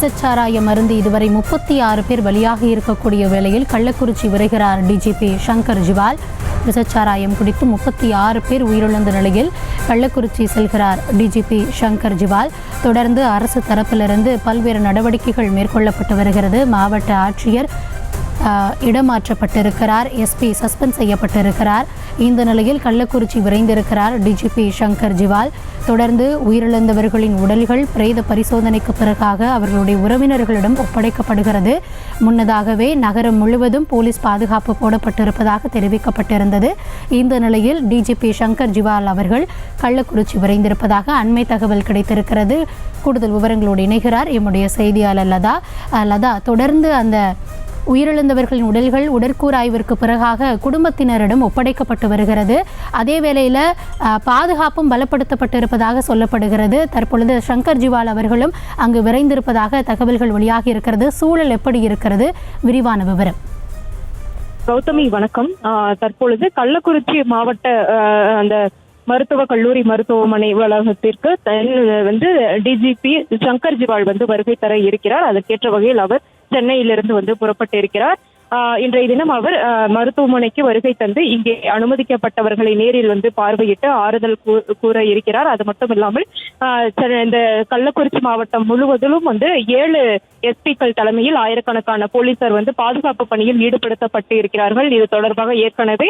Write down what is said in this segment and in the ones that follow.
விஷச்சாராய மருந்து இதுவரை 36 பேர் பலியாகி இருக்கக்கூடிய வேளையில் கள்ளக்குறிச்சி வருகிறார் டிஜிபி சங்கர் ஜிவால். விஷச்சாராயம் குடித்து 36 பேர் உயிரிழந்த நிலையில் கள்ளக்குறிச்சி செல்கிறார் டிஜிபி சங்கர் ஜிவால். தொடர்ந்து அரசு தரப்பிலிருந்து பல்வேறு நடவடிக்கைகள் மேற்கொள்ளப்பட்டு வருகிறது. மாவட்ட ஆட்சியர் இடமாற்றப்பட்டிருக்கிறார், எஸ்பி சஸ்பெண்ட் செய்யப்பட்டிருக்கிறார். இந்த நிலையில் கள்ளக்குறிச்சி விரைந்திருக்கிறார் டிஜிபி சங்கர் ஜிவால். தொடர்ந்து உயிரிழந்தவர்களின் உடல்கள் பிரேத பரிசோதனைக்கு பிறகாக அவர்களுடைய உறவினர்களிடம் ஒப்படைக்கப்படுகிறது. முன்னதாகவே நகரம் முழுவதும் போலீஸ் பாதுகாப்பு போடப்பட்டிருப்பதாக தெரிவிக்கப்பட்டிருந்தது. இந்த நிலையில் டிஜிபி சங்கர் ஜிவால் அவர்கள் கள்ளக்குறிச்சி விரைந்திருப்பதாக அண்மை தகவல் கிடைத்திருக்கிறது. கூடுதல் விவரங்களோடு இணைகிறார் எம்முடைய செய்தியாளர் லதா. தொடர்ந்து அந்த உயிரிழந்தவர்களின் உடல்கள் உடற்கூறாய்விற்கு பிறகாக குடும்பத்தினரிடம் ஒப்படைக்கப்பட்டு வருகிறது. அதே வேளையில் பாதுகாப்பும் பலப்படுத்தப்பட்டிருப்பதாக சொல்லப்படுகிறது. தற்பொழுது சங்கர் ஜிவால் அவர்களும் அங்கு விரைந்திருப்பதாக தகவல்கள் வெளியாகி இருக்கிறது. சூழல் எப்படி இருக்கிறது? விரிவான விவரம். கௌதமி வணக்கம். தற்பொழுது கள்ளக்குறிச்சி மாவட்ட அந்த மருத்துவக் கல்லூரி மருத்துவமனை வளாகத்திற்கு டிஜிபி சங்கர் ஜிவால் வருகை தர இருக்கிறார். அதற்கேற்ற வகையில் அவர் சென்னையிலிருந்து புறப்பட்டு இருக்கிறார். இன்றைய தினம் அவர் மருத்துவமனைக்கு வருகை தந்து இங்கே அனுமதிக்கப்பட்டவர்களை நேரில் பார்வையிட்டு ஆறுதல் கூற இருக்கிறார். அது மட்டும் இல்லாமல் இந்த கள்ளக்குறிச்சி மாவட்டம் முழுவதிலும் 7 எஸ்பிக்கள் தலைமையில் ஆயிரக்கணக்கான போலீசார் பாதுகாப்பு பணியில் ஈடுபடுத்தப்பட்டு இருக்கிறார்கள். இது தொடர்பாக ஏற்கனவே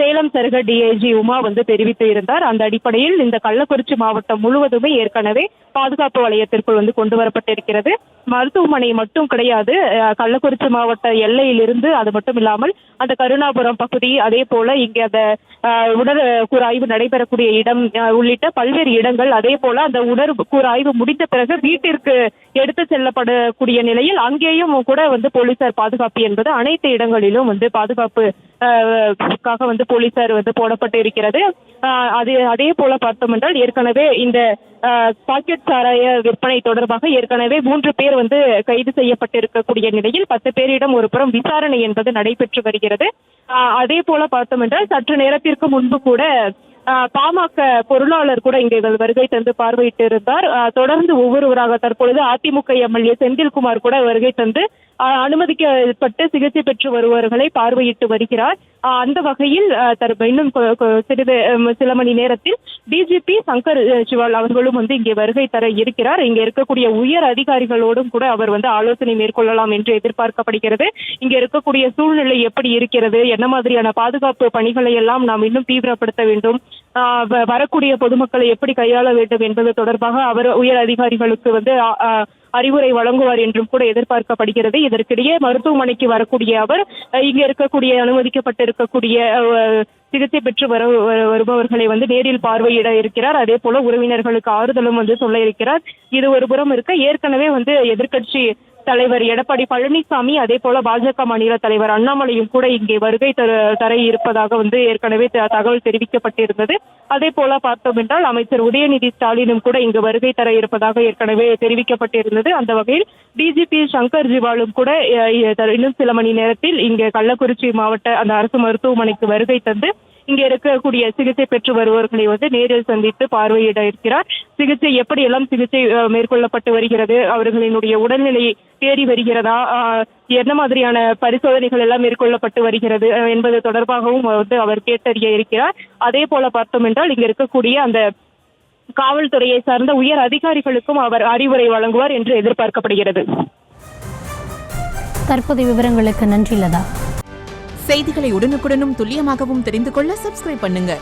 சேலம் சரக டிஐஜி உமா தெரிவித்து இருந்தார். அந்த அடிப்படையில் இந்த கள்ளக்குறிச்சி மாவட்டம் முழுவதுமே ஏற்கனவே பாதுகாப்பு வலயத்திற்குள் கொண்டு வரப்பட்டிருக்கிறது. மருத்துவமனை மட்டும் கிடையாது, கள்ளக்குறிச்சி மாவட்ட எல்லையிலிருந்து அது மட்டும் இல்லாமல் அந்த கருணாபுரம் பகுதி, அதே போல இங்கே அந்த உடற்கூறாய்வு நடைபெறக்கூடிய இடம் உள்ளிட்ட பல்வேறு இடங்கள், அதே போல அந்த உடற்கூறாய்வு முடித்த பிறகு வீட்டிற்கு எடுத்து செல்லப்படக்கூடிய நிலையில் அங்கேயும் கூட போலீசார் பாதுகாப்பு என்பது அனைத்து இடங்களிலும் பாதுகாப்புக்காக போலீசார் போடப்பட்டு இருக்கிறது. அதே போல பார்த்தோம் என்றால் ஏற்கனவே இந்த பாக்கெட் சாராய விற்பனை தொடர்பாக ஏற்கனவே 3 பேர் கைது செய்யப்பட்டிருக்கக்கூடிய நிலையில் 10 பேரிடம் ஒரு புறம் விசாரணை என்பது நடைபெற்று வருகிறது. அதே போல பார்த்தோம் என்றால் சற்று நேரத்திற்கு முன்பு கூட பாமக பொருளாளர் கூட இங்கே வருகை தந்து பார்வையிட்டு இருந்தார். தொடர்ந்து ஒவ்வொருவராக தற்பொழுது அதிமுக எம்எல்ஏ செந்தில்குமார் கூட வருகை தந்து அனுமதிக்கப்பட்டு சிகிச்சை பெற்று வருபவர்களை பார்வையிட்டு வருகிறார். அந்த வகையில் இன்னும் சில மணி நேரத்தில் டிஜிபி சங்கர் ஜிவால் அவர்களும் இங்கே வருகை தர இருக்கிறார். இங்க இருக்கக்கூடிய உயர் அதிகாரிகளோடும் கூட அவர் ஆலோசனை மேற்கொள்ளலாம் என்று எதிர்பார்க்கப்படுகிறது. இங்க இருக்கக்கூடிய சூழ்நிலை எப்படி இருக்கிறது, என்ன மாதிரியான பாதுகாப்பு பணிகளை எல்லாம் நாம் இன்னும் தீவிரப்படுத்த வேண்டும், வரக்கூடிய பொதுமக்களை எப்படி கையாள வேண்டும் என்பது தொடர்பாக அவர் உயர் அதிகாரிகளுக்கு அறிவுரை வழங்குவார் என்றும் கூட எதிர்பார்க்கப்படுகிறது. இதற்கிடையே மருத்துவமனைக்கு வரக்கூடிய அவர் இங்க இருக்கக்கூடிய அனுமதிக்கப்பட்டிருக்கக்கூடிய சிகிச்சை பெற்று வருபவர்களை நேரில் பார்வையிட இருக்கிறார். அதே போல உறவினர்களுக்கு ஆறுதலும் சொல்ல இருக்கிறார். இது ஒரு புறம் இருக்க, ஏற்கனவே எதிர்க்கட்சி தலைவர் எடப்பாடி பழனிசாமி, அதே போல பாஜக மாநில தலைவர் அண்ணாமலையும் கூட இங்கே வருகை தர இருப்பதாக ஏற்கனவே தகவல் தெரிவிக்கப்பட்டிருந்தது. அதே போல பார்த்தோம் என்றால் அமைச்சர் உதயநிதி ஸ்டாலினும் கூட இங்கு வருகை தர இருப்பதாக ஏற்கனவே தெரிவிக்கப்பட்டிருந்தது. அந்த வகையில் டிஜிபி சங்கர் ஜிவாலும் கூட இன்னும் சில மணி நேரத்தில் இங்கே கள்ளக்குறிச்சி மாவட்ட அந்த அரசு மருத்துவமனைக்கு வருகை தந்து இங்கே இருக்கக்கூடிய சிகிச்சை பெற்று வருபவர்களை நேரில் சந்தித்து பார்வையிட இருக்கிறார். சிகிச்சை எப்படி எல்லாம் சிகிச்சை மேற்கொள்ளப்பட்டு வருகிறது, அவர்களினுடைய உடல்நிலை தேறி வருகிறதா, என்ன மாதிரியான பரிசோதனைகள் எல்லாம் மேற்கொள்ளப்பட்டு வருகிறது என்பது தொடர்பாகவும் அவர் கேட்டறிய இருக்கிறார். அதே போல பார்த்தோம் என்றால் இங்க இருக்கக்கூடிய அந்த காவல்துறையை சார்ந்த உயர் அதிகாரிகளுக்கும் அவர் அறிவுரை வழங்குவார் என்று எதிர்பார்க்கப்படுகிறது. தற்போதைய விவரங்களுக்கு நன்றி லதா. செய்திகளை உடனுக்குடனும் துல்லியமாகவும் தெரிந்து கொள்ள சப்ஸ்கிரைப் பண்ணுங்க.